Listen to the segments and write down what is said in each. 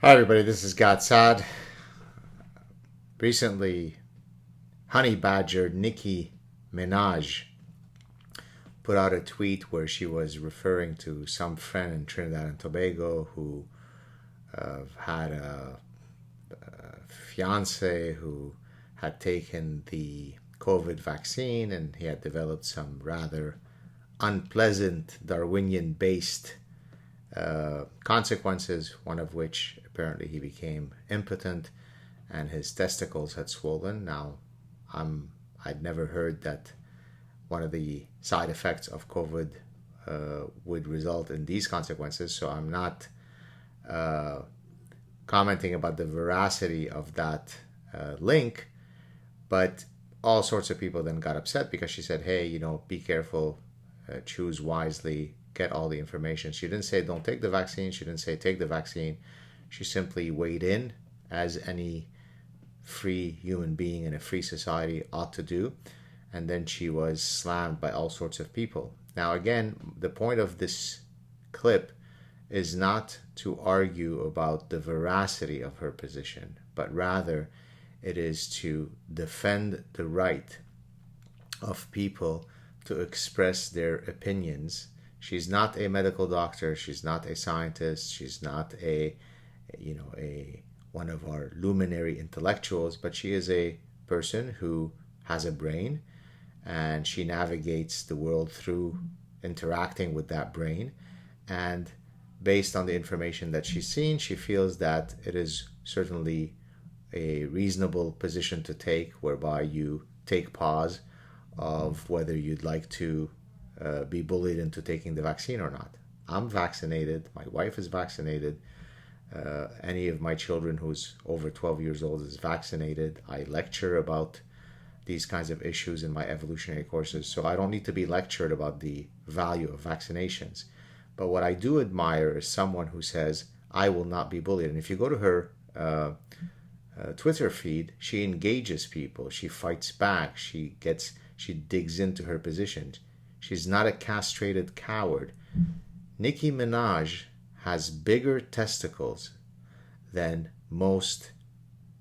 Hi everybody, this is Saad. Recently, honey badger Nicki Minaj put out a tweet where she was referring to some friend in Trinidad and Tobago who had a fiance who had taken the COVID vaccine, and he had developed some rather unpleasant Darwinian based consequences, one of which apparently he became impotent and his testicles had swollen. Now, I'd never heard that one of the side effects of COVID would result in these consequences, so I'm not commenting about the veracity of that link, but all sorts of people then got upset because she said, hey, be careful, choose wisely, get all the information. She didn't say don't take the vaccine. She didn't say take the vaccine. She simply weighed in, as any free human being in a free society ought to do. And then she was slammed by all sorts of people. Now, again, the point of this clip is not to argue about the veracity of her position, but rather it is to defend the right of people to express their opinions. She's not a medical doctor. She's not a scientist. She's not a one of our luminary intellectuals, but she is a person who has a brain, and she navigates the world through interacting with that brain. And based on the information that she's seen, she feels that it is certainly a reasonable position to take, whereby you take pause of whether you'd like to be bullied into taking the vaccine or not. I'm vaccinated. My wife is vaccinated. Any of my children who's over 12 years old is vaccinated. I lecture about these kinds of issues in my evolutionary courses, so I don't need to be lectured about the value of vaccinations. But what I do admire is someone who says, I will not be bullied. And if you go to her Twitter feed, she engages people. She fights back. She digs into her position. She's not a castrated coward. Nicki Minaj has bigger testicles than most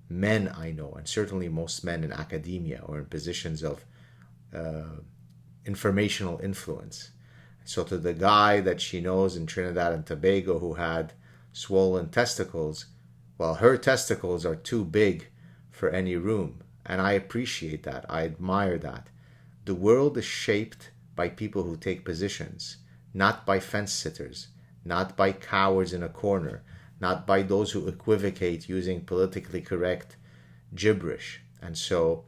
men I know, and certainly most men in academia or in positions of informational influence. So to the guy that she knows in Trinidad and Tobago who had swollen testicles, well, her testicles are too big for any room. And I appreciate that. I admire that. The world is shaped by people who take positions, not by fence sitters, not by cowards in a corner, not by those who equivocate using politically correct gibberish. And so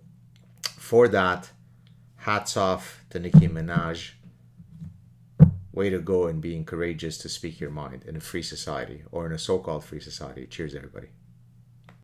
for that, hats off to Nicki Minaj. Way to go in being courageous to speak your mind in a free society, or in a so-called free society. Cheers, everybody.